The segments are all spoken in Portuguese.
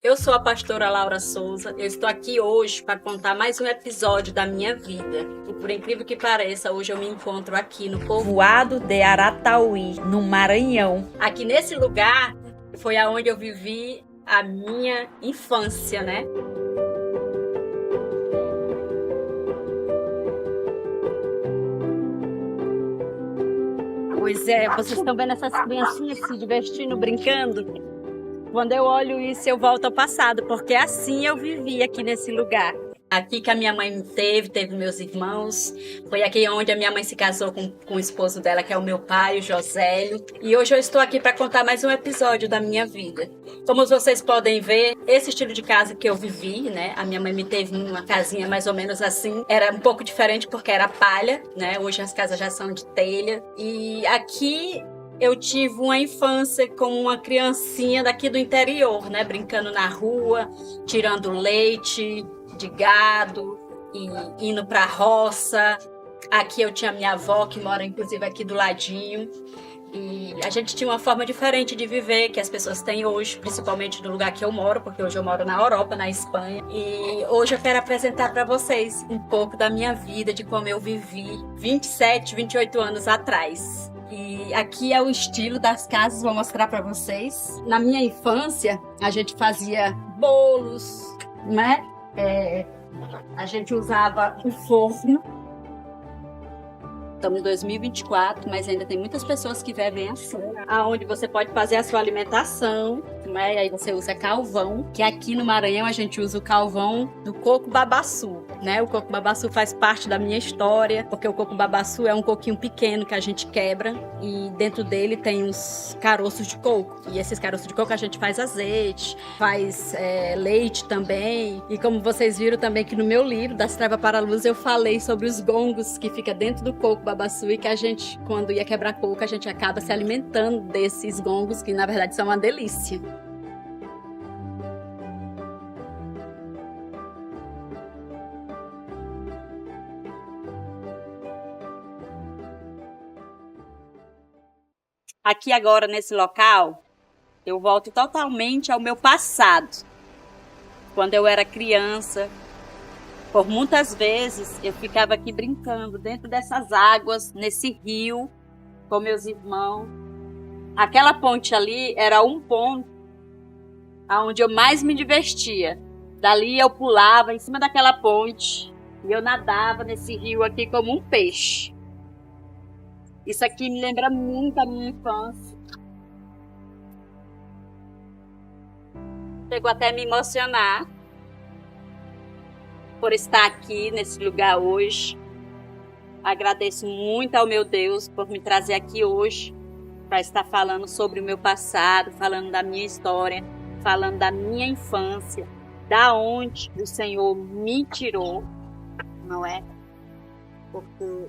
Eu sou a pastora Laura Souza. Eu estou aqui hoje para contar mais um episódio da minha vida. E por incrível que pareça, hoje eu me encontro aqui no povoado de Aratauí, no Maranhão. Aqui nesse lugar foi aonde eu vivi a minha infância, né? Pois é, vocês estão vendo essas criancinhas se divertindo, brincando? Quando eu olho isso, eu volto ao passado, porque assim eu vivi aqui nesse lugar. Aqui que a minha mãe teve meus irmãos. Foi aqui onde a minha mãe se casou com o esposo dela, que é o meu pai, o Josélio. E hoje eu estou aqui para contar mais um episódio da minha vida. Como vocês podem ver, esse estilo de casa que eu vivi, né? A minha mãe me teve numa casinha mais ou menos assim. Era um pouco diferente porque era palha, né? Hoje as casas já são de telha. E aqui eu tive uma infância como uma criancinha daqui do interior, né? Brincando na rua, tirando leite de gado e indo para a roça. Aqui eu tinha minha avó, que mora inclusive aqui do ladinho. E a gente tinha uma forma diferente de viver que as pessoas têm hoje, principalmente no lugar que eu moro, porque hoje eu moro na Europa, na Espanha. E hoje eu quero apresentar para vocês um pouco da minha vida, de como eu vivi 27, 28 anos atrás. E aqui é o estilo das casas, vou mostrar para vocês. Na minha infância, a gente fazia bolos, né? A gente usava o forno. Estamos em 2024, mas ainda tem muitas pessoas que vivem assim, aonde você pode fazer a sua alimentação, né? E aí você usa carvão, que aqui no Maranhão a gente usa o carvão do coco babaçu, né? O coco babaçu faz parte da minha história, porque o coco babaçu é um coquinho pequeno que a gente quebra e dentro dele tem uns caroços de coco. E esses caroços de coco a gente faz azeite, faz leite também. E como vocês viram também que no meu livro, Das Trevas para a Luz, eu falei sobre os gongos que fica dentro do coco babaçu e que a gente, quando ia quebrar coco, a gente acaba se alimentando desses gongos, que na verdade são uma delícia. Aqui agora, nesse local, eu volto totalmente ao meu passado. Quando eu era criança, por muitas vezes eu ficava aqui brincando dentro dessas águas, nesse rio, com meus irmãos. Aquela ponte ali era um ponto onde eu mais me divertia. Dali eu pulava em cima daquela ponte e eu nadava nesse rio aqui como um peixe. Isso aqui me lembra muito a minha infância. Chegou até a me emocionar por estar aqui nesse lugar hoje. Agradeço muito ao meu Deus por me trazer aqui hoje para estar falando sobre o meu passado, falando da minha história, falando da minha infância, da onde o Senhor me tirou, não é? Porque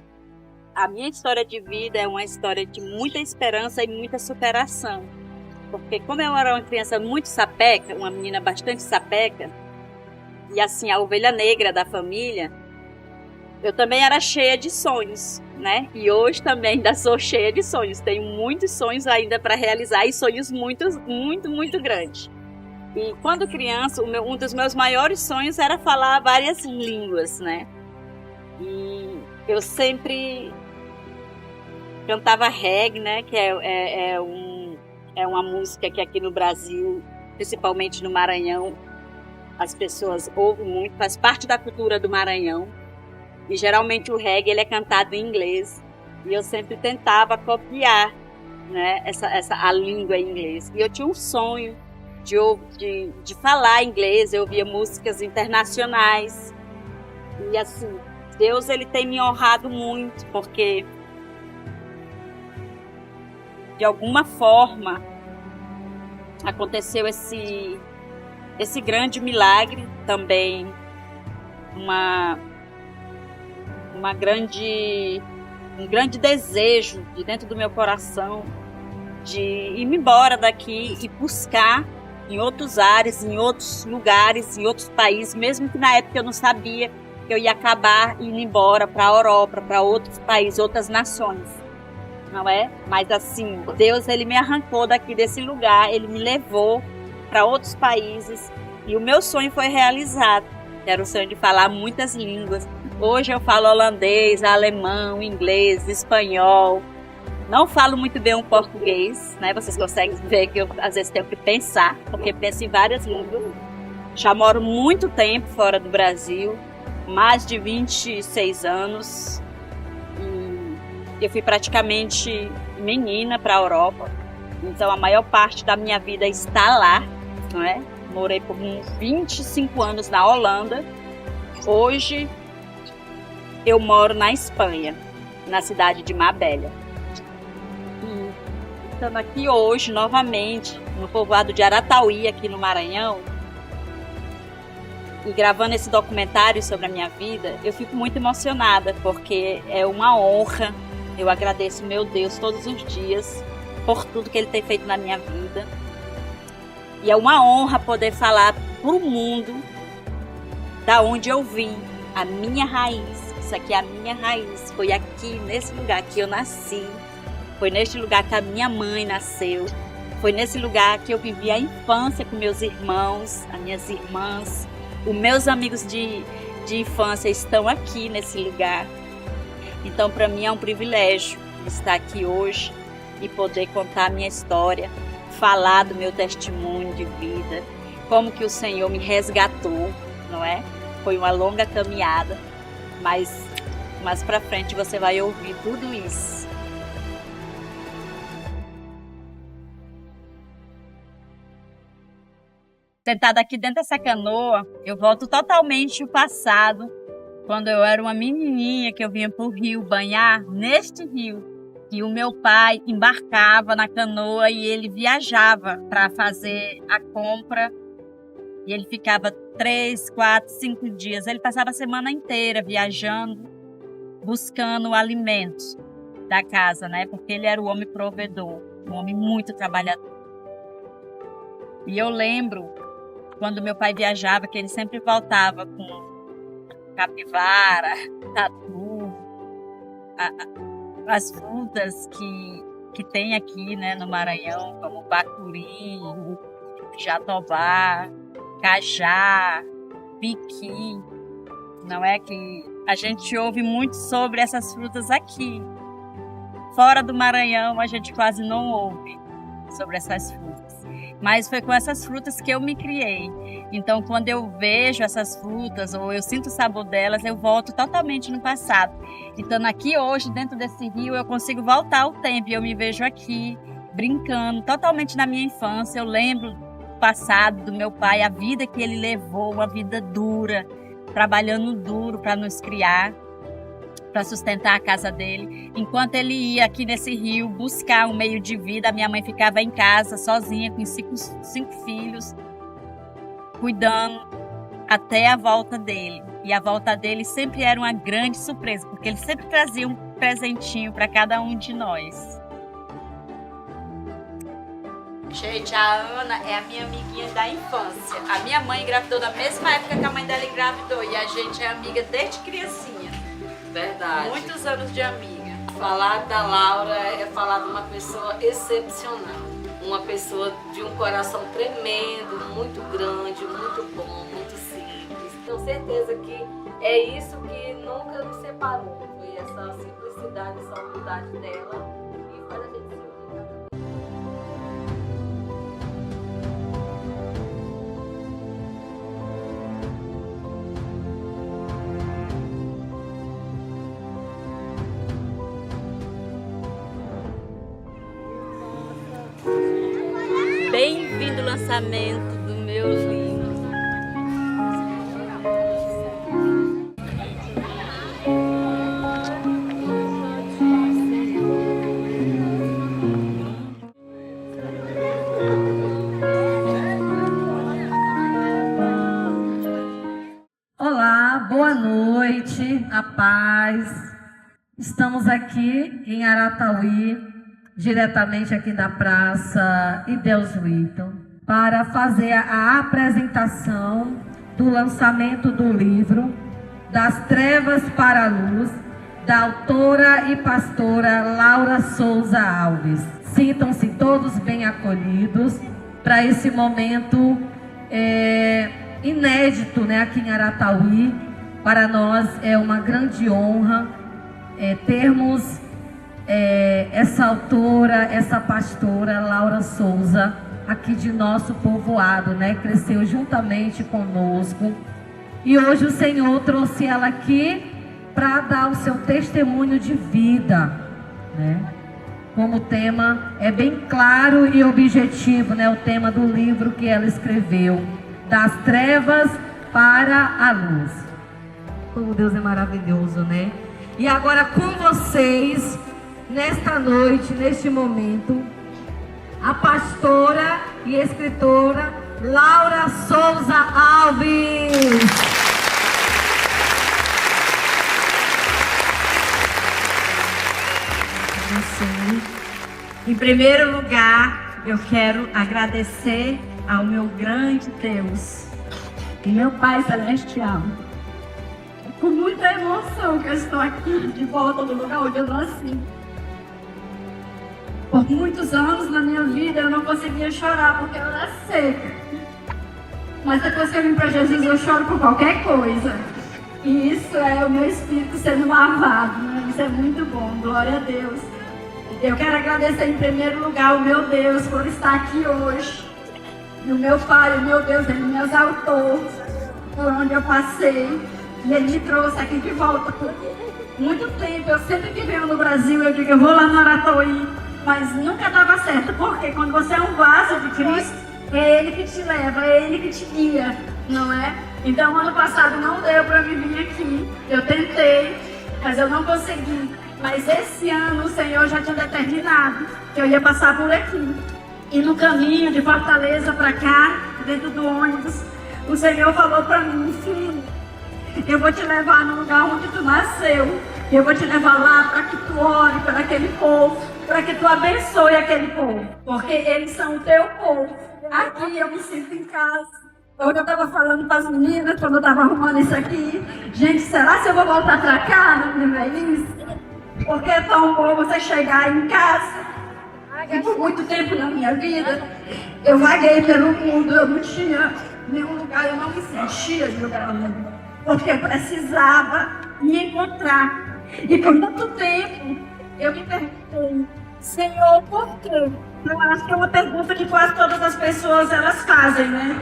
a minha história de vida é uma história de muita esperança e muita superação. Porque como eu era uma criança muito sapeca, uma menina bastante sapeca, e assim, a ovelha negra da família, eu também era cheia de sonhos, né? E hoje também ainda sou cheia de sonhos. Tenho muitos sonhos ainda para realizar e sonhos muito grandes. E quando criança, um dos meus maiores sonhos era falar várias línguas, né? E eu sempre cantava reggae, né? Que é uma música que aqui no Brasil, principalmente no Maranhão, as pessoas ouvem muito, faz parte da cultura do Maranhão. E geralmente o reggae ele é cantado em inglês. E eu sempre tentava copiar, né, a língua em inglês. E eu tinha um sonho de falar inglês. Eu ouvia músicas internacionais. E assim, Deus ele tem me honrado muito, porque de alguma forma aconteceu esse grande milagre também, um grande desejo de dentro do meu coração de ir embora daqui e buscar em outros ares, em outros lugares, em outros países, mesmo que na época eu não sabia que eu ia acabar indo embora para a Europa, para outros países, outras nações, não é? Mas assim, Deus ele me arrancou daqui desse lugar, ele me levou para outros países E o meu sonho foi realizado. Era o sonho de falar muitas línguas. Hoje eu falo holandês, alemão, inglês, espanhol. Não falo muito bem o português, né? Vocês conseguem ver que eu às vezes tenho que pensar, porque penso em várias línguas. Já moro muito tempo fora do Brasil, mais de 26 anos. E eu fui praticamente menina para a Europa. Então a maior parte da minha vida está lá, não é? Morei por uns 25 anos na Holanda. Hoje eu moro na Espanha, na cidade de Marbella. E estando aqui hoje, novamente, no povoado de Aratauí, aqui no Maranhão, e gravando esse documentário sobre a minha vida, eu fico muito emocionada, porque é uma honra. Eu agradeço meu Deus todos os dias por tudo que Ele tem feito na minha vida. E é uma honra poder falar para o mundo da onde eu vim, a minha raiz. Isso aqui é a minha raiz. Foi aqui, nesse lugar que eu nasci. Foi neste lugar que a minha mãe nasceu. Foi nesse lugar que eu vivi a infância com meus irmãos, as minhas irmãs. Os meus amigos de infância estão aqui nesse lugar. Então, para mim é um privilégio estar aqui hoje e poder contar a minha história, falar do meu testemunho de vida, como que o Senhor me resgatou, não é? Foi uma longa caminhada, mas mais para frente você vai ouvir tudo isso. Sentada aqui dentro dessa canoa, eu volto totalmente ao passado, quando eu era uma menininha que eu vinha para o rio banhar, neste rio. E o meu pai embarcava na canoa e ele viajava para fazer a compra. E ele ficava 3, 4, 5 dias. Ele passava a semana inteira viajando, buscando alimentos da casa, né? Porque ele era o homem provedor, um homem muito trabalhador. E eu lembro, quando meu pai viajava, que ele sempre voltava com capivara, tatu, as frutas que tem aqui, né, no Maranhão, como bacuri, jatobá, cajá, piqui. Não é que a gente ouve muito sobre essas frutas aqui. Fora do Maranhão, a gente quase não ouve sobre essas frutas. Mas foi com essas frutas que eu me criei. Então, quando eu vejo essas frutas ou eu sinto o sabor delas, eu volto totalmente no passado. Então, aqui hoje, dentro desse rio, eu consigo voltar ao tempo. E eu me vejo aqui, brincando, totalmente na minha infância. Eu lembro do passado do meu pai, a vida que ele levou, uma vida dura, trabalhando duro para nos criar, para sustentar a casa dele. Enquanto ele ia aqui nesse rio buscar um meio de vida, a minha mãe ficava em casa sozinha com cinco filhos, cuidando até a volta dele. E a volta dele sempre era uma grande surpresa, porque ele sempre trazia um presentinho para cada um de nós. Gente, a Ana é a minha amiguinha da infância. A minha mãe engravidou na mesma época que a mãe dela engravidou, e a gente é amiga desde criancinha. Verdade. Muitos anos de amiga. Falar da Laura é falar de uma pessoa excepcional. Uma pessoa de um coração tremendo, muito grande, muito bom, muito simples. Tenho certeza que é isso que nunca nos separou. Foi essa simplicidade, essa humildade dela que faz a gente se unir. Bem-vindo ao lançamento do meu livro. Olá, boa noite, a paz. Estamos aqui em Aratauí, diretamente aqui da Praça Ideus Witton, para fazer a apresentação do lançamento do livro Das Trevas para a Luz, da autora e pastora Laura Souza Alves. Sintam-se todos bem acolhidos para esse momento inédito, né, aqui em Aratauí. Para nós é uma grande honra termos essa autora, essa pastora Laura Souza aqui de nosso povoado, né? Cresceu juntamente conosco e hoje o Senhor trouxe ela aqui para dar o seu testemunho de vida, né? Como o tema é bem claro e objetivo, né? O tema do livro que ela escreveu, Das Trevas para a Luz. Como Deus é maravilhoso, né? E agora com vocês, nesta noite, neste momento, a pastora e escritora Laura Souza Alves. Em primeiro lugar, eu quero agradecer ao meu grande Deus e meu Pai Celestial. Com muita emoção que eu estou aqui de volta no lugar onde eu nasci. Por muitos anos na minha vida eu não conseguia chorar porque eu era seca. Mas depois que eu vim para Jesus eu choro por qualquer coisa. E isso é o meu espírito sendo lavado, né? Isso é muito bom, glória a Deus. Eu quero agradecer em primeiro lugar ao meu Deus por estar aqui hoje. E o meu Pai, o meu Deus, Ele me exaltou por onde eu passei. E Ele me trouxe aqui de volta por muito tempo. Eu sempre que venho no Brasil, eu digo, eu vou lá no Aratauí. Mas nunca dava certo, porque quando você é um vaso de Cristo, é Ele que te leva, é Ele que te guia, não é? Então, ano passado não deu para mim vir aqui. Eu tentei, mas eu não consegui. Mas esse ano o Senhor já tinha determinado que eu ia passar por aqui. E no caminho de Fortaleza para cá, dentro do ônibus, o Senhor falou para mim, filho, eu vou te levar no lugar onde tu nasceu. Eu vou te levar lá para que tu ore para aquele povo, para que tu abençoe aquele povo. Porque eles são o teu povo. Aqui eu me sinto em casa. Hoje eu estava falando para as meninas, quando eu estava arrumando isso aqui. Gente, será que eu vou voltar para cá na minha velhice? Porque é tão bom você chegar em casa. E por muito tempo na minha vida, eu vaguei pelo mundo, eu não tinha nenhum lugar, eu não me sentia de lugar nenhum. Porque eu precisava me encontrar. E por tanto tempo, eu me perguntei, Senhor, por quê? Eu acho que é uma pergunta que quase todas as pessoas elas fazem, né?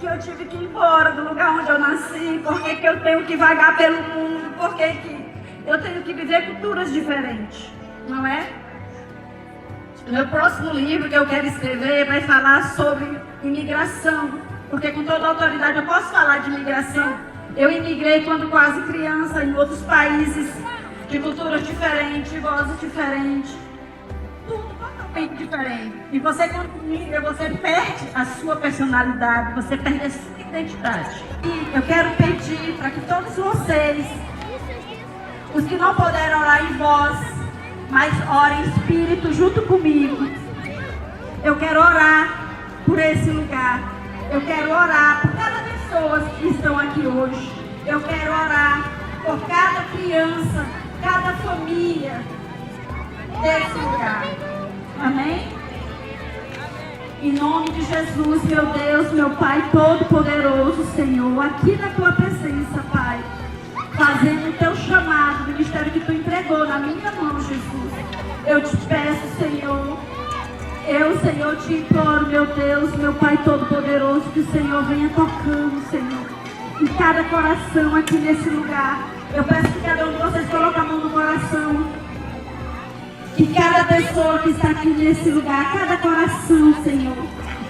Que eu tive que ir embora do lugar onde eu nasci, por que eu tenho que vagar pelo mundo, por que eu tenho que viver culturas diferentes, não é? O meu próximo livro que eu quero escrever vai falar sobre imigração, porque com toda a autoridade eu posso falar de imigração. Eu imigrei quando quase criança em outros países, de culturas diferentes, de vozes diferentes, tudo totalmente diferente. E você quando migra, você perde a sua personalidade, você perde a sua identidade. E eu quero pedir para que todos vocês, os que não puderam orar em voz, mas orem em espírito junto comigo. Eu quero orar por esse lugar. Eu quero orar por cada pessoa que estão aqui hoje. Eu quero orar por cada criança, cada família desse lugar. Amém? Em nome de Jesus, meu Deus, meu Pai Todo-Poderoso, Senhor, aqui na Tua presença, Pai, fazendo o Teu chamado, o ministério que Tu entregou na minha mão, Jesus. Eu te peço, Senhor, Senhor, te imploro, meu Deus, meu Pai Todo-Poderoso, que o Senhor venha tocando, Senhor, em cada coração aqui nesse lugar. Eu peço que cada um de vocês coloque a mão no coração. Que cada pessoa que está aqui nesse lugar, cada coração, Senhor,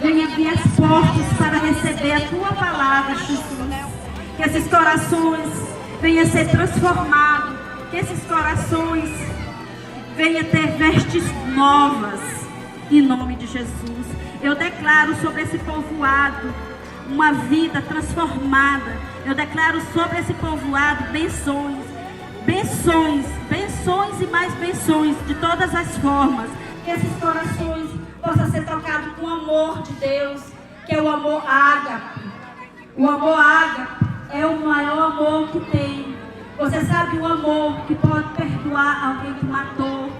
venha abrir as portas para receber a Tua palavra, Jesus. Que esses corações venham ser transformados. Que esses corações venham ter vestes novas. Em nome de Jesus. Eu declaro sobre esse povoado uma vida transformada. Eu declaro sobre esse povoado benções. Benções, benções e mais benções de todas as formas. Que esses corações possam ser tocados com o amor de Deus, que é o amor ágape. O amor ágape é o maior amor que tem. Você sabe o amor que pode perdoar alguém que matou?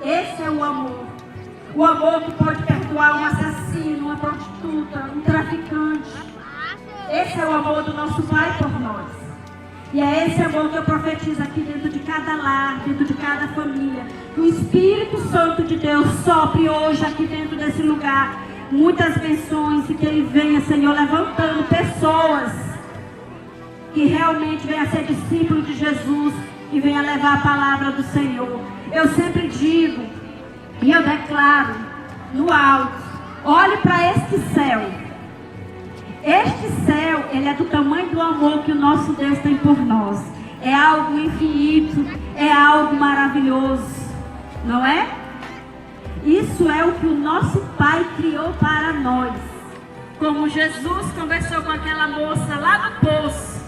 Esse é o amor. O amor que pode perdoar um assassino, uma prostituta, um traficante. Esse é o amor do nosso Pai por nós. E é esse amor que eu profetizo aqui dentro de cada lar, dentro de cada família. Que o Espírito Santo de Deus sopre hoje aqui dentro desse lugar muitas bênçãos e que Ele venha, Senhor, levantando pessoas que realmente venham a ser discípulos de Jesus e venham levar a palavra do Senhor. Eu sempre digo e eu declaro no alto: olhe para este céu. Este céu, ele é do tamanho do amor que o nosso Deus tem por nós. É algo infinito, é algo maravilhoso, não é? Isso é o que o nosso Pai criou para nós. Como Jesus conversou com aquela moça lá no poço,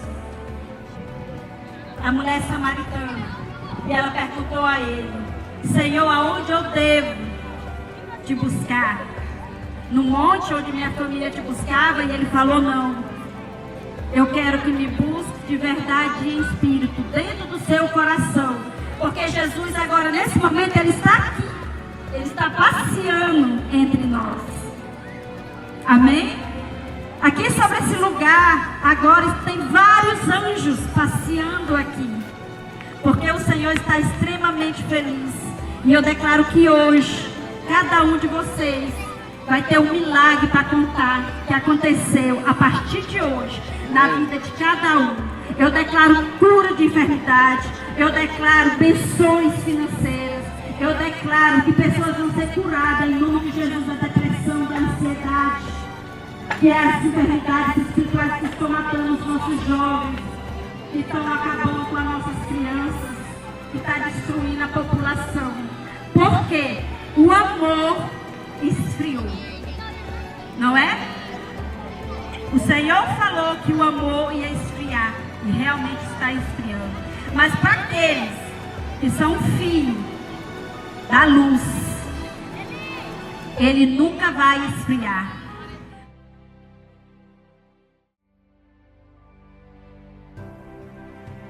a mulher samaritana, e ela perguntou a ele: Senhor, aonde eu devo te buscar? No monte onde minha família te buscava? E ele falou: não, eu quero que me busque de verdade e em espírito, dentro do seu coração. Porque Jesus agora, nesse momento, Ele está aqui. Ele está passeando entre nós. Amém? Aqui sobre esse lugar, agora tem vários anjos passeando aqui. Porque o Senhor está extremamente feliz. E eu declaro que hoje, cada um de vocês vai ter um milagre para contar que aconteceu a partir de hoje na vida de cada um. Eu declaro cura de enfermidade, eu declaro bênçãos financeiras, eu declaro que pessoas vão ser curadas em nome de Jesus da depressão, da ansiedade, que é as enfermidades espirituais que estão matando os nossos jovens, que estão acabando com as nossas crianças, que está destruindo a população. Por quê? O amor esfriou, não é? O Senhor falou que o amor ia esfriar e realmente está esfriando. Mas para aqueles que são filhos da luz, ele nunca vai esfriar.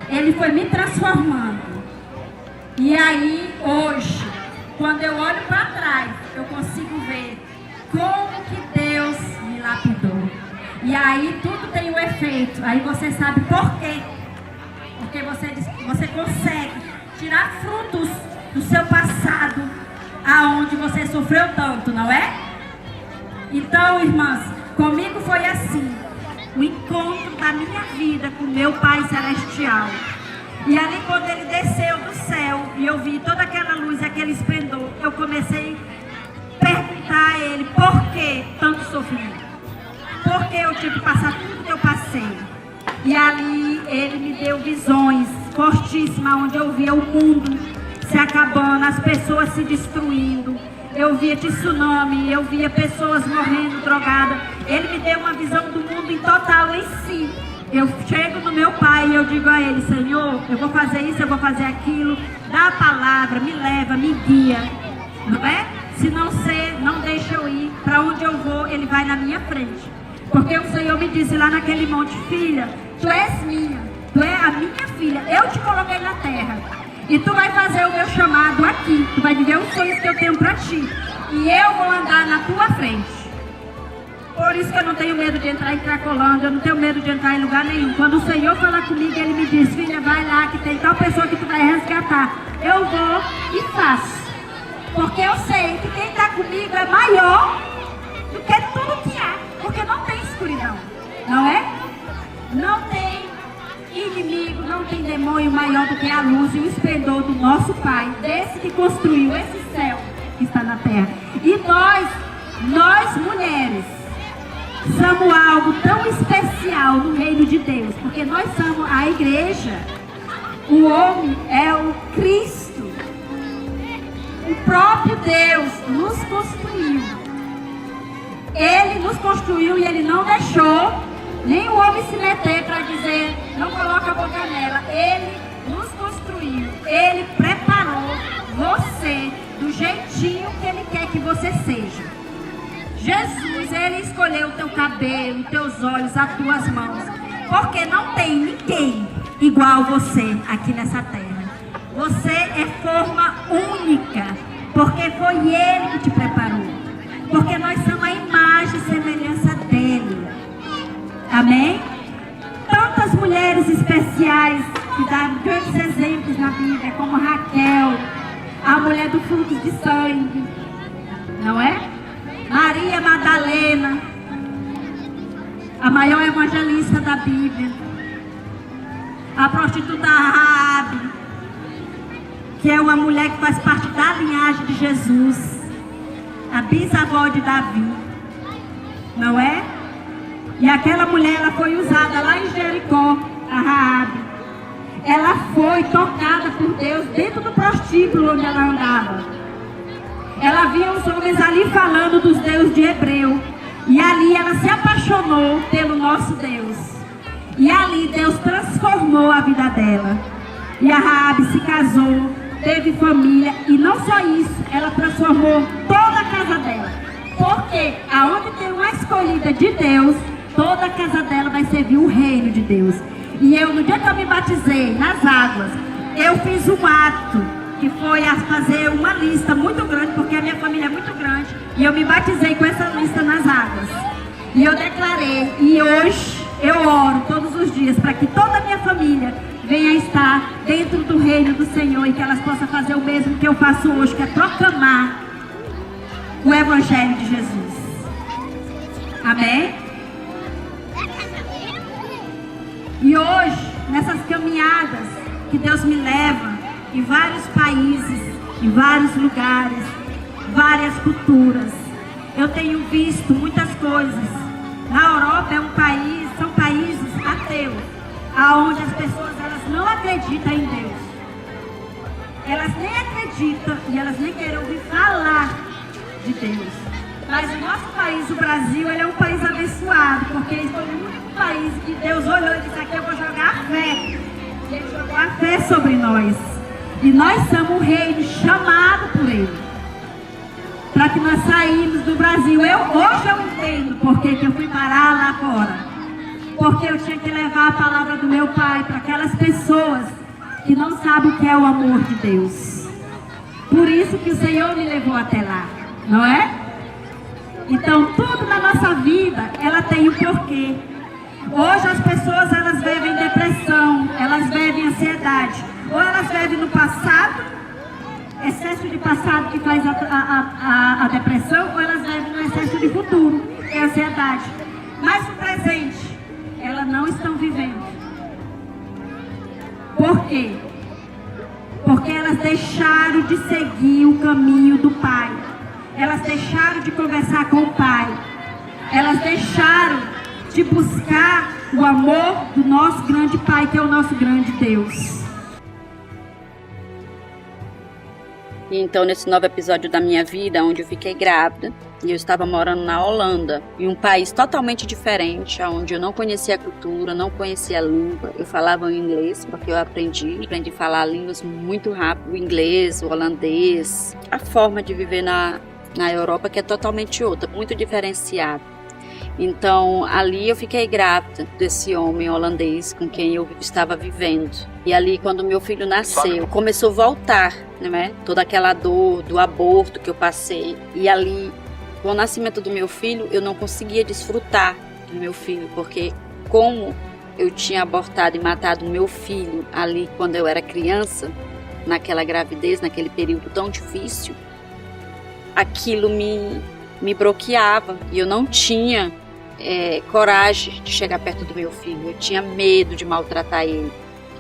Ele foi me transformando. E aí hoje, quando eu olho para trás, eu consigo ver como que Deus me lapidou. E aí tudo tem um efeito. Aí você sabe por quê. Porque você consegue tirar frutos do seu passado, aonde você sofreu tanto, não é? Então, irmãs, comigo foi assim. O encontro da minha vida com meu Pai Celestial. E ali quando ele desceu do céu e eu vi toda aquela luz, aquele esplendor, eu comecei a perguntar a ele por que tanto sofrimento. Por que eu tive que passar tudo que eu passei. E ali ele me deu visões fortíssimas, onde eu via o mundo se acabando, as pessoas se destruindo. Eu via tsunami, eu via pessoas morrendo, drogadas. Ele me deu uma visão do mundo em total em si. Eu chego no meu Pai e eu digo a Ele: Senhor, eu vou fazer isso, eu vou fazer aquilo. Dá a palavra, me leva, me guia. Não é? Se não ser, não deixa eu ir. Para onde eu vou, Ele vai na minha frente. Porque o Senhor me disse lá naquele monte: filha, tu és minha, tu é a minha filha. Eu te coloquei na terra. E tu vai fazer o meu chamado aqui. Tu vai viver os sonhos que eu tenho para ti. E eu vou andar na tua frente. Por isso que eu não tenho medo de entrar em Cracolândia, eu não tenho medo de entrar em lugar nenhum. Quando o Senhor fala comigo, Ele me diz: filha, vai lá que tem tal pessoa que tu vai resgatar. Eu vou e faço. Porque eu sei que quem está comigo é maior do que tudo que há. Porque não tem escuridão, não é? Não tem inimigo, não tem demônio maior do que a luz e o esplendor do nosso Pai, desse que construiu esse céu que está na terra. E nós mulheres, somos algo tão especial no reino de Deus, porque nós somos a igreja. O homem é o Cristo. O próprio Deus nos construiu. Ele nos construiu e Ele não deixou nem o homem se meter para dizer: não coloca a boca nela. Ele nos construiu. Ele preparou você do jeitinho que Ele quer que você seja. Jesus, Ele escolheu o teu cabelo, os teus olhos, as tuas mãos. Porque não tem ninguém igual você aqui nessa terra. Você é forma única porque foi Ele que te preparou. Porque nós somos a imagem e semelhança dEle. Amém? Tantas mulheres especiais que dão grandes exemplos na Bíblia, como Raquel, a mulher do fluxo de sangue, não é? Maria Madalena, a maior evangelista da Bíblia, a prostituta Raabe, que é uma mulher que faz parte da linhagem de Jesus, a bisavó de Davi, não é? E aquela mulher, ela foi usada lá em Jericó, a Raabe. Ela foi tocada por Deus dentro do prostíbulo onde ela andava. Ela via os homens ali falando dos deuses de Hebreu. E ali ela se apaixonou pelo nosso Deus. E ali Deus transformou a vida dela. E a Raabe se casou, teve família. E não só isso, ela transformou toda a casa dela. Porque aonde tem uma escolhida de Deus, toda a casa dela vai servir o reino de Deus. E eu, no dia que eu me batizei nas águas, eu fiz um ato que foi a fazer uma lista muito grande, porque a minha família é muito grande, e eu me batizei com essa lista nas águas. E eu declarei, e hoje eu oro todos os dias para que toda a minha família venha estar dentro do reino do Senhor e que elas possam fazer o mesmo que eu faço hoje, que é proclamar o Evangelho de Jesus. Amém? E hoje, nessas caminhadas que Deus me leva em vários países, em vários lugares, várias culturas, eu tenho visto muitas coisas. Na Europa são países ateus, aonde as pessoas elas não acreditam em Deus. Elas nem acreditam e elas nem querem ouvir falar de Deus. Mas o nosso país, o Brasil, ele é um país abençoado, porque ele foi o único país que Deus olhou e disse: aqui eu vou jogar a fé. E Ele jogou a fé sobre nós. E nós somos um reino chamado por Ele, para que nós saímos do Brasil. Hoje eu entendo porque que eu fui parar lá fora. Porque eu tinha que levar a palavra do meu Pai para aquelas pessoas que não sabem o que é o amor de Deus. Por isso que o Senhor me levou até lá, não é? Então, tudo na nossa vida, ela tem um porquê. Hoje as pessoas, elas vivem depressão, elas vivem ansiedade. Ou elas vivem no passado, excesso de passado que faz a depressão, ou elas vivem no excesso de futuro, que é a ansiedade. Mas no presente, elas não estão vivendo. Por quê? Porque elas deixaram de seguir o caminho do Pai. Elas deixaram de conversar com o Pai. Elas deixaram de buscar o amor do nosso grande Pai, que é o nosso grande Deus. E então, nesse novo episódio da minha vida, onde eu fiquei grávida, e eu estava morando na Holanda, em um país totalmente diferente, onde eu não conhecia a cultura, não conhecia a língua. Eu falava inglês, porque eu aprendi a falar línguas muito rápido, o inglês, o holandês, a forma de viver na Europa, que é totalmente outra, muito diferenciada. Então, ali eu fiquei grávida desse homem holandês com quem eu estava vivendo. E ali, quando meu filho nasceu, começou a voltar, né? Toda aquela dor do aborto que eu passei. E ali, com o nascimento do meu filho, eu não conseguia desfrutar do meu filho, porque como eu tinha abortado e matado o meu filho ali quando eu era criança, naquela gravidez, naquele período tão difícil, aquilo me bloqueava e eu não tinha coragem de chegar perto do meu filho. Eu tinha medo de maltratar ele,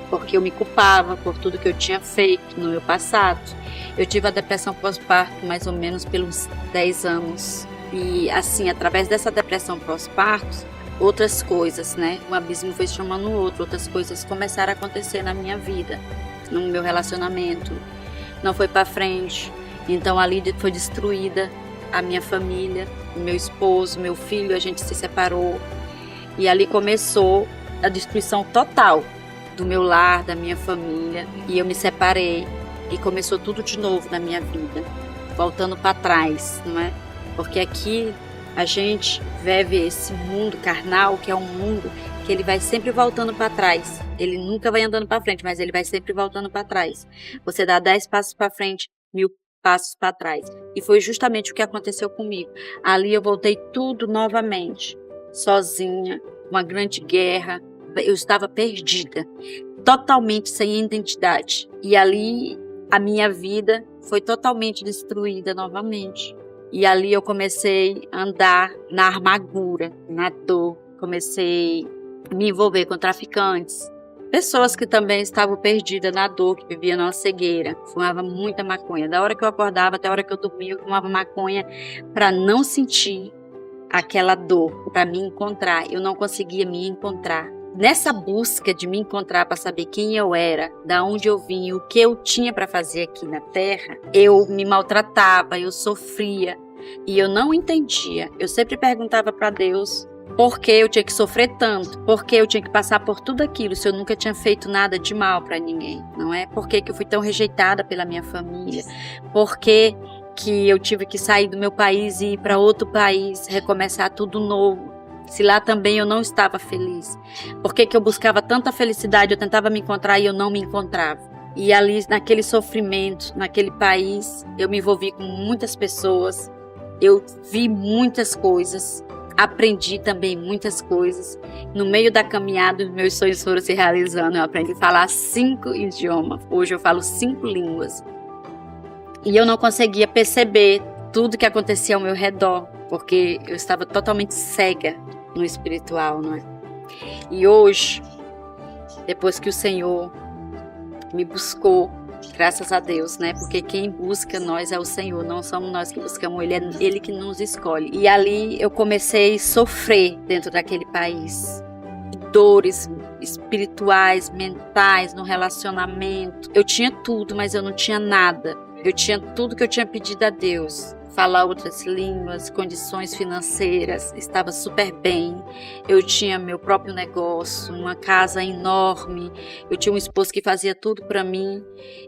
porque eu me culpava por tudo que eu tinha feito no meu passado. Eu tive a depressão pós-parto mais ou menos pelos 10 anos. E assim, através dessa depressão pós-parto, outras coisas, né? Um abismo foi chamando o outro, outras coisas começaram a acontecer na minha vida, no meu relacionamento. Não foi para frente. Então ali foi destruída a minha família, o meu esposo, meu filho, a gente se separou. E ali começou a destruição total do meu lar, da minha família. E eu me separei e começou tudo de novo na minha vida, voltando para trás, não é? Porque aqui a gente vive esse mundo carnal, que é um mundo que ele vai sempre voltando para trás. Ele nunca vai andando para frente, mas ele vai sempre voltando para trás. Você dá 10 passos para frente, 1000 passos para trás. E foi justamente o que aconteceu comigo. Ali eu voltei tudo novamente, sozinha, uma grande guerra. Eu estava perdida, totalmente sem identidade. E ali a minha vida foi totalmente destruída novamente. E ali eu comecei a andar na amargura, na dor. Comecei a me envolver com traficantes. Pessoas que também estavam perdidas na dor, que viviam numa cegueira. Fumava muita maconha. Da hora que eu acordava até a hora que eu dormia, eu fumava maconha para não sentir aquela dor, para me encontrar. Eu não conseguia me encontrar. Nessa busca de me encontrar para saber quem eu era, da onde eu vim, o que eu tinha para fazer aqui na Terra, eu me maltratava, eu sofria e eu não entendia. Eu sempre perguntava para Deus por que eu tinha que sofrer tanto, por que eu tinha que passar por tudo aquilo se eu nunca tinha feito nada de mal para ninguém, não é? Por que eu fui tão rejeitada pela minha família? Por que eu tive que sair do meu país e ir para outro país, recomeçar tudo novo? Se lá também eu não estava feliz. Por que eu buscava tanta felicidade, eu tentava me encontrar e eu não me encontrava? E ali, naquele sofrimento, naquele país, eu me envolvi com muitas pessoas, eu vi muitas coisas, aprendi também muitas coisas. No meio da caminhada, os meus sonhos foram se realizando. Eu aprendi a falar 5 idiomas. Hoje eu falo 5 línguas. E eu não conseguia perceber tudo que acontecia ao meu redor, porque eu estava totalmente cega no espiritual, não é? E hoje, depois que o Senhor me buscou, graças a Deus, né? Porque quem busca nós é o Senhor, não somos nós que buscamos Ele, é Ele que nos escolhe. E ali eu comecei a sofrer dentro daquele país. Dores espirituais, mentais, no relacionamento. Eu tinha tudo, mas eu não tinha nada. Eu tinha tudo que eu tinha pedido a Deus. Falar outras línguas, condições financeiras, estava super bem. Eu tinha meu próprio negócio, uma casa enorme. Eu tinha um esposo que fazia tudo para mim.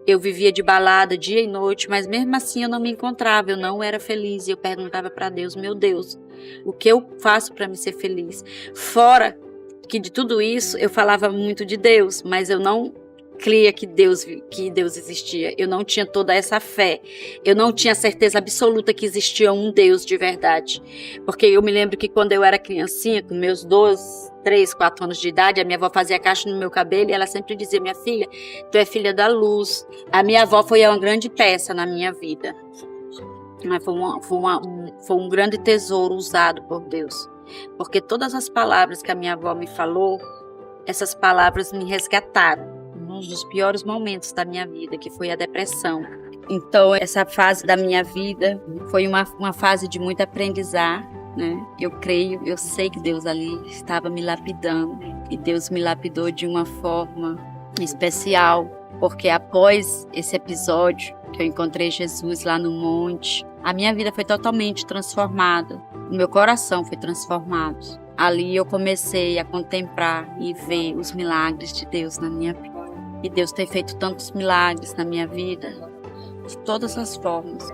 Eu vivia de balada dia e noite, mas mesmo assim eu não me encontrava, eu não era feliz. E eu perguntava para Deus, meu Deus, o que eu faço para me ser feliz? Fora que de tudo isso eu falava muito de Deus, mas eu não cria que Deus existia. Eu não tinha toda essa fé. Eu não tinha certeza absoluta que existia um Deus de verdade. Porque eu me lembro que quando eu era criancinha, com meus 2, 3, 4 anos de idade, a minha avó fazia caixa no meu cabelo e ela sempre dizia, minha filha, tu é filha da luz. A minha avó foi uma grande peça na minha vida. Foi um grande tesouro usado por Deus. Porque todas as palavras que a minha avó me falou, essas palavras me resgataram um dos piores momentos da minha vida, que foi a depressão. Então, essa fase da minha vida foi uma fase de muito aprendizado, né? Eu sei que Deus ali estava me lapidando, e Deus me lapidou de uma forma especial, porque após esse episódio que eu encontrei Jesus lá no monte, a minha vida foi totalmente transformada, o meu coração foi transformado. Ali eu comecei a contemplar e ver os milagres de Deus na minha vida. E Deus tem feito tantos milagres na minha vida, de todas as formas.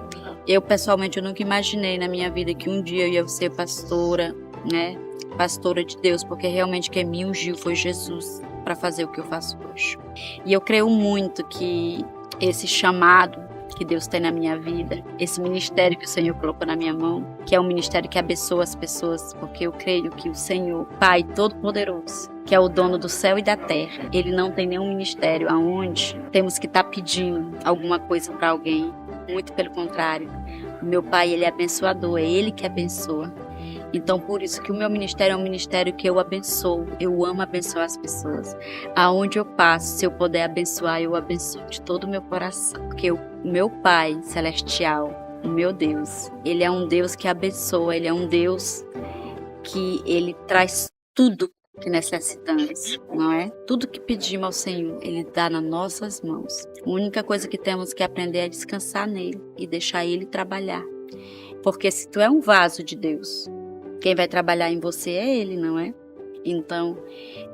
Eu, pessoalmente, eu nunca imaginei na minha vida que um dia eu ia ser pastora, né? Pastora de Deus, porque realmente quem me ungiu foi Jesus para fazer o que eu faço hoje. E eu creio muito que esse chamado que Deus tem na minha vida, esse ministério que o Senhor colocou na minha mão, que é um ministério que abençoa as pessoas, porque eu creio que o Senhor, Pai Todo-Poderoso, que é o dono do céu e da terra, Ele não tem nenhum ministério aonde temos que estar pedindo alguma coisa para alguém. Muito pelo contrário, o meu Pai, Ele é abençoador, é Ele que abençoa. Então, por isso que o meu ministério é um ministério que eu abençoo. Eu amo abençoar as pessoas. Aonde eu passo, se eu puder abençoar, eu abençoo de todo o meu coração. Porque o meu Pai Celestial, o meu Deus, Ele é um Deus que abençoa. Ele é um Deus que Ele traz tudo que necessitamos, não é? Tudo que pedimos ao Senhor, Ele dá nas nossas mãos. A única coisa que temos que aprender é descansar nele e deixar Ele trabalhar. Porque se tu é um vaso de Deus, quem vai trabalhar em você é Ele, não é? Então,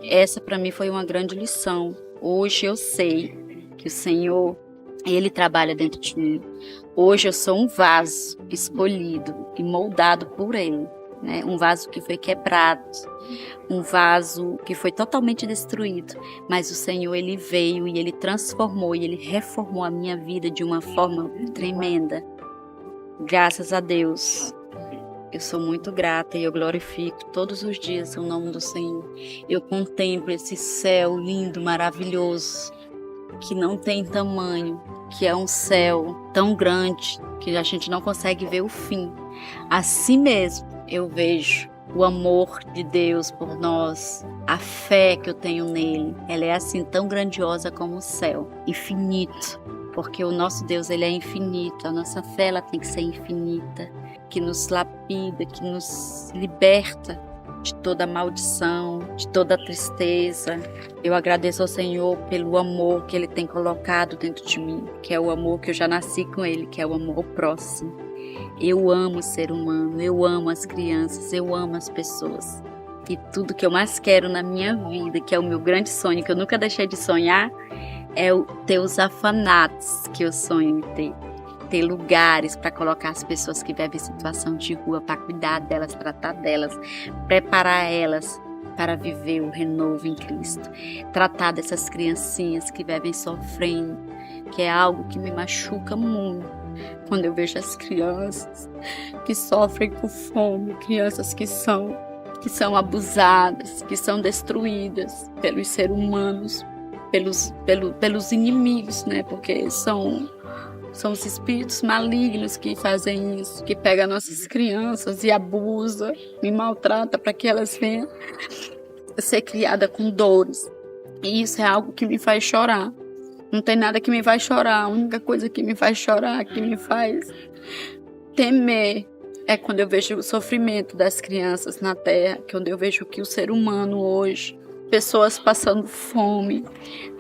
essa para mim foi uma grande lição. Hoje eu sei que o Senhor, Ele trabalha dentro de mim. Hoje eu sou um vaso escolhido e moldado por Ele, né? Um vaso que foi quebrado, um vaso que foi totalmente destruído, mas o Senhor, Ele veio e Ele transformou e Ele reformou a minha vida de uma forma tremenda. Graças a Deus, eu sou muito grata e eu glorifico todos os dias o nome do Senhor. Eu contemplo esse céu lindo, maravilhoso, que não tem tamanho, que é um céu tão grande que a gente não consegue ver o fim. Assim mesmo, eu vejo o amor de Deus por nós, a fé que eu tenho nele. Ela é assim tão grandiosa como o céu, infinito, porque o nosso Deus, ele é infinito. A nossa fé, ela tem que ser infinita, que nos lapida, que nos liberta de toda maldição, de toda tristeza. Eu agradeço ao Senhor pelo amor que Ele tem colocado dentro de mim, que é o amor que eu já nasci com Ele, que é o amor ao próximo. Eu amo o ser humano, eu amo as crianças, eu amo as pessoas. E tudo que eu mais quero na minha vida, que é o meu grande sonho, que eu nunca deixei de sonhar, é ter os orfanatos que eu sonho em ter. Ter lugares para colocar as pessoas que vivem em situação de rua, para cuidar delas, tratar delas, preparar elas para viver o renovo em Cristo. Tratar dessas criancinhas que vivem sofrendo, que é algo que me machuca muito. Quando eu vejo as crianças que sofrem com fome, crianças que são abusadas, que são destruídas pelos seres humanos, pelos inimigos, né? Porque são os espíritos malignos que fazem isso, que pegam nossas crianças e abusa e maltrata para que elas venham ser criadas com dores. E isso é algo que me faz chorar. Não tem nada que me faz chorar. A única coisa que me faz chorar, que me faz temer, é quando eu vejo o sofrimento das crianças na Terra, quando eu vejo que o ser humano hoje, pessoas passando fome,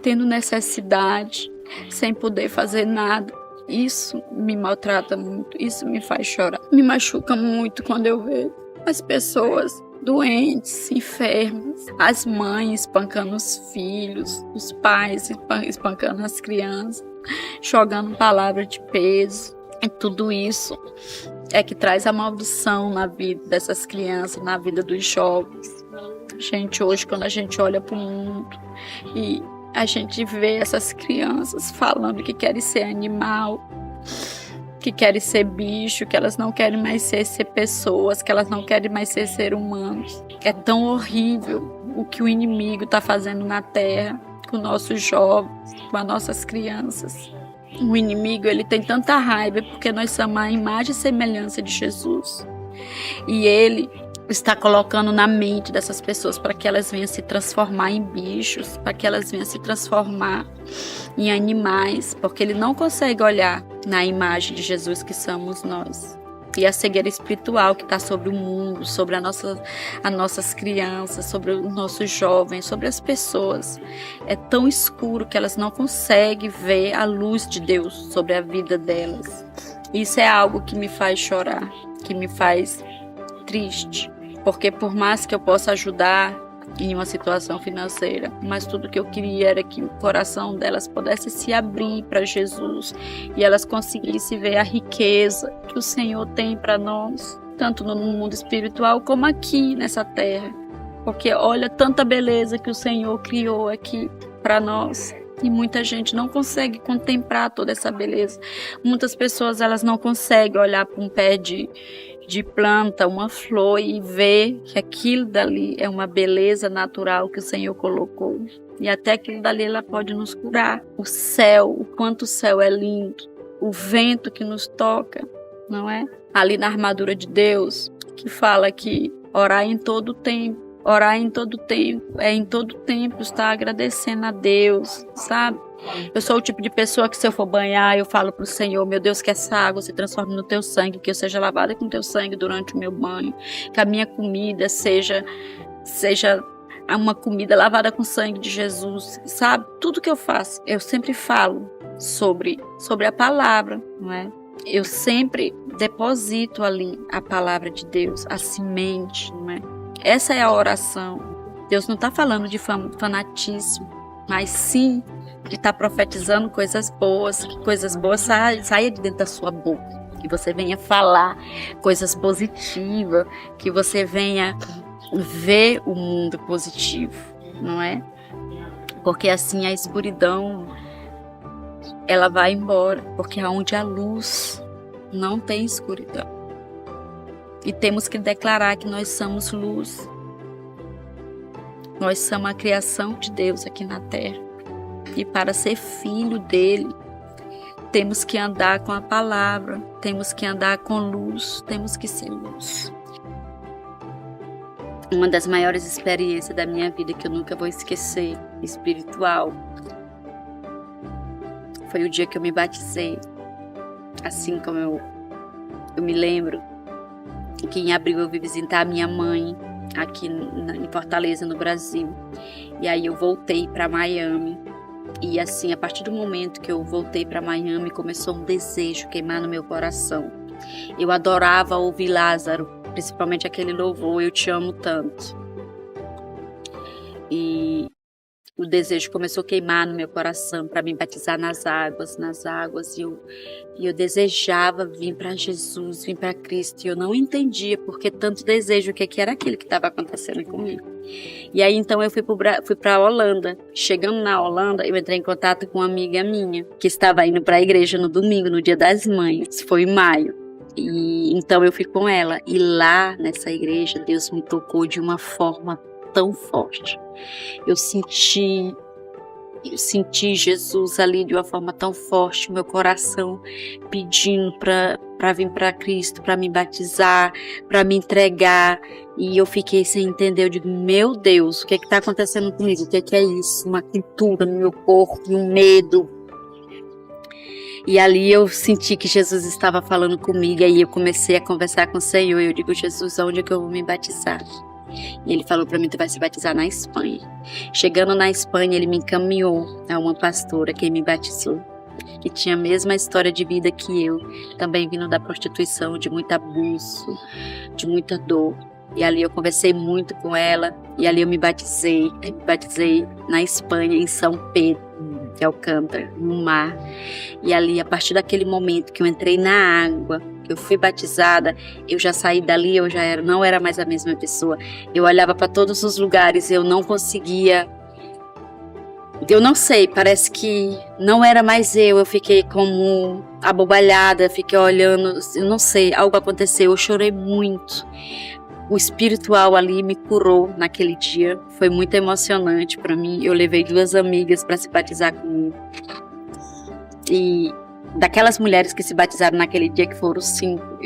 tendo necessidade, sem poder fazer nada. Isso me maltrata muito, isso me faz chorar. Me machuca muito quando eu vejo as pessoas doentes, enfermas, as mães espancando os filhos, os pais espancando as crianças, jogando palavra de peso. E tudo isso é que traz a maldição na vida dessas crianças, na vida dos jovens. Gente, hoje quando a gente olha para o mundo e a gente vê essas crianças falando que querem ser animal, que querem ser bicho, que elas não querem mais ser pessoas, que elas não querem mais ser seres humanos. É tão horrível o que o inimigo está fazendo na Terra, com nossos jovens, com as nossas crianças. O inimigo, ele tem tanta raiva porque nós somos a imagem e semelhança de Jesus. E ele está colocando na mente dessas pessoas para que elas venham se transformar em bichos, para que elas venham se transformar em animais, porque ele não consegue olhar na imagem de Jesus que somos nós. E a cegueira espiritual que está sobre o mundo, sobre as nossas crianças, sobre os nossos jovens, sobre as pessoas, é tão escuro que elas não conseguem ver a luz de Deus sobre a vida delas. Isso é algo que me faz chorar, que me faz triste, porque por mais que eu possa ajudar em uma situação financeira, mas tudo que eu queria era que o coração delas pudesse se abrir para Jesus e elas conseguissem ver a riqueza que o Senhor tem para nós, tanto no mundo espiritual como aqui nessa terra, porque olha tanta beleza que o Senhor criou aqui para nós. E muita gente não consegue contemplar toda essa beleza. Muitas pessoas, elas não conseguem olhar para um pé de planta, uma flor, e ver que aquilo dali é uma beleza natural que o Senhor colocou. E até aquilo dali ela pode nos curar. O céu, o quanto o céu é lindo. O vento que nos toca, não é? Ali na armadura de Deus, que fala que orar em todo tempo. Orar em todo tempo, em todo tempo estar agradecendo a Deus, sabe? Eu sou o tipo de pessoa que se eu for banhar, eu falo pro Senhor, meu Deus, que essa água se transforme no teu sangue, que eu seja lavada com teu sangue durante o meu banho, que a minha comida seja uma comida lavada com o sangue de Jesus, sabe? Tudo que eu faço, eu sempre falo sobre a palavra, não é? Eu sempre deposito ali a palavra de Deus, a semente, não é? Essa é a oração. Deus não está falando de fanatismo, mas sim de estar profetizando coisas boas, que coisas boas saiam de dentro da sua boca. que você venha falar coisas positivas, que você venha ver o mundo positivo, não é? Porque assim a escuridão, ela vai embora, porque aonde há luz, não tem escuridão. E temos que declarar que nós somos luz. Nós somos a criação de Deus aqui na terra. E para ser filho dele, temos que andar com a palavra, temos que andar com luz, temos que ser luz. Uma das maiores experiências da minha vida que eu nunca vou esquecer, espiritual, foi o dia que eu me batizei. Assim como eu me lembro que em abril eu fui visitar a minha mãe aqui em Fortaleza, no Brasil. E aí eu voltei para Miami. E assim, a partir do momento que eu voltei para Miami, começou um desejo queimar no meu coração. Eu adorava ouvir Lázaro, principalmente aquele louvor, Eu Te Amo Tanto. E o desejo começou a queimar no meu coração para me batizar nas águas. E eu desejava vir para Jesus, vir para Cristo. E eu não entendia porque tanto desejo, o que era aquilo que estava acontecendo comigo. E aí então eu fui para a Holanda. Chegando na Holanda, eu entrei em contato com uma amiga minha que estava indo para a igreja no domingo, no Dia das Mães. Foi em maio. E então eu fui com ela. E lá nessa igreja, Deus me tocou de uma forma tão forte. Eu senti Jesus ali de uma forma tão forte, meu coração pedindo para vir para Cristo, para me batizar, para me entregar. E eu fiquei sem entender. Eu digo, meu Deus, o que está acontecendo comigo? O que é isso? Uma quentura no meu corpo, um medo. E ali eu senti que Jesus estava falando comigo. E aí eu comecei a conversar com o Senhor. E eu digo, Jesus, aonde é que eu vou me batizar? E ele falou para mim, tu vai se batizar na Espanha. Chegando na Espanha, ele me encaminhou a uma pastora que me batizou, que tinha a mesma história de vida que eu, também vindo da prostituição, de muito abuso, de muita dor. E ali eu conversei muito com ela, e ali eu me batizei na Espanha, em São Pedro de Alcântara, no mar. E ali, a partir daquele momento que eu entrei na água, que eu fui batizada, eu já saí dali, não era mais a mesma pessoa. Eu olhava para todos os lugares, eu não conseguia, eu não sei, parece que não era mais eu fiquei como abobalhada, fiquei olhando, eu não sei, algo aconteceu, eu chorei muito. O espiritual ali me curou naquele dia, foi muito emocionante para mim. Eu levei 2 amigas para se batizar comigo. E daquelas mulheres que se batizaram naquele dia, que foram 5,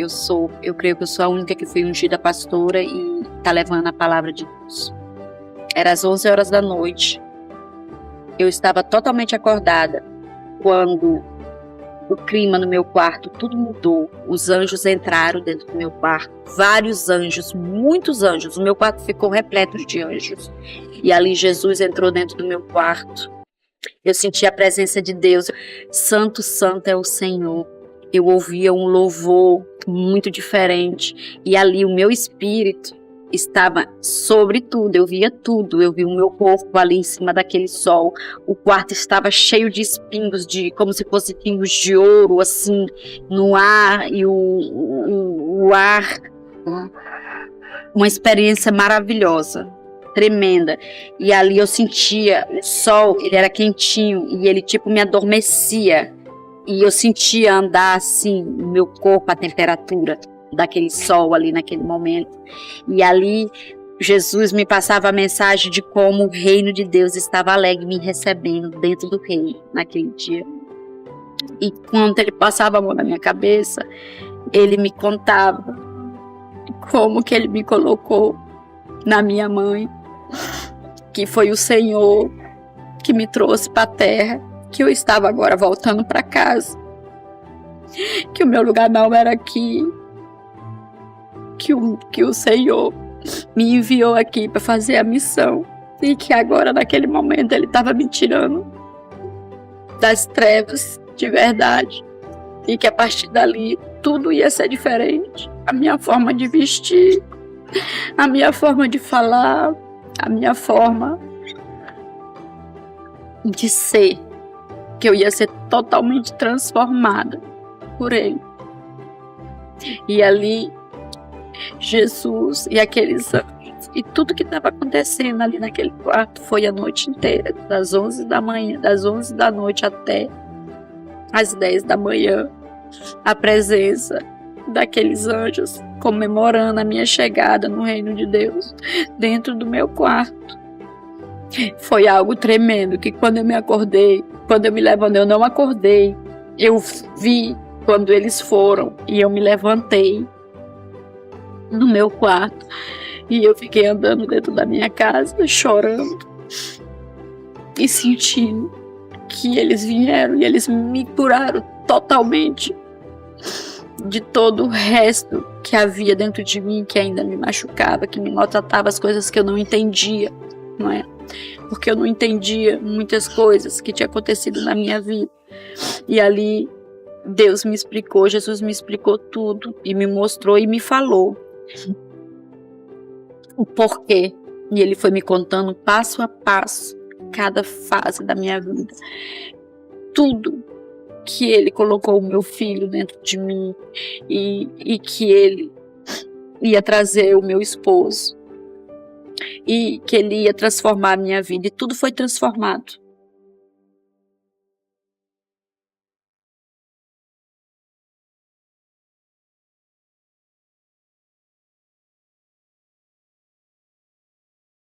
eu creio que eu sou a única que fui ungida pastora e tá levando a palavra de Deus. Era às 11 horas da noite. Eu estava totalmente acordada quando o clima no meu quarto, tudo mudou. Os anjos entraram dentro do meu quarto. Vários anjos, muitos anjos. O meu quarto ficou repleto de anjos. E ali Jesus entrou dentro do meu quarto. Eu senti a presença de Deus. Santo, santo é o Senhor. Eu ouvia um louvor muito diferente. E ali o meu espírito estava sobre tudo. Eu via tudo. Eu vi o meu corpo ali em cima daquele sol. O quarto estava cheio de espinhos, como se fossem pingos de ouro, assim, no ar. E o ar, uma experiência maravilhosa, tremenda. E ali eu sentia o sol, ele era quentinho e ele tipo me adormecia. E eu sentia andar assim, no meu corpo, a temperatura daquele sol ali naquele momento. E ali Jesus me passava a mensagem de como o reino de Deus estava alegre me recebendo dentro do reino naquele dia. E quando ele passava a mão na minha cabeça, ele me contava como que ele me colocou na minha mãe, que foi o Senhor que me trouxe para a terra, que eu estava agora voltando para casa, que o meu lugar não era aqui, que o Senhor me enviou aqui para fazer a missão, e que agora naquele momento ele estava me tirando das trevas de verdade, e que a partir dali tudo ia ser diferente. A minha forma de vestir, a minha forma de falar, a minha forma de ser, que eu ia ser totalmente transformada por ele. E ali, Jesus e aqueles anjos, e tudo que estava acontecendo ali naquele quarto foi a noite inteira, das 11 da manhã, das 11 da noite até às 10 da manhã, a presença daqueles anjos comemorando a minha chegada no reino de Deus dentro do meu quarto. Foi algo tremendo, que quando eu me acordei, quando eu me levantei, eu não acordei, eu vi quando eles foram e eu me levantei no meu quarto e eu fiquei andando dentro da minha casa, chorando e sentindo que eles vieram e eles me curaram totalmente de todo o resto que havia dentro de mim, que ainda me machucava, que me maltratava, as coisas que eu não entendia, não é? Porque eu não entendia muitas coisas que tinha acontecido na minha vida. E ali Deus me explicou, Jesus me explicou tudo e me mostrou e me falou o porquê. E Ele foi me contando passo a passo cada fase da minha vida. Tudo que Ele colocou o meu filho dentro de mim e que Ele ia trazer o meu esposo e que Ele ia transformar a minha vida. E tudo foi transformado.